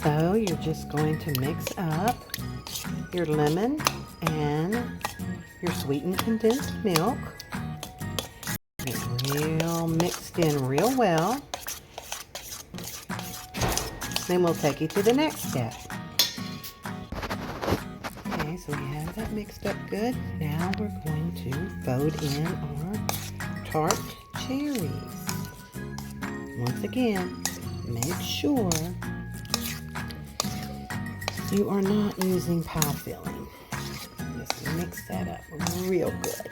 So you're just going to mix up your lemon and your sweetened condensed milk. Get real mixed in real well. Then we'll take you to the next step. Okay, so we have that mixed up good. Now we're going to fold in our tart cherries. Once again, make sure you are not using pie filling. Just mix that up real good.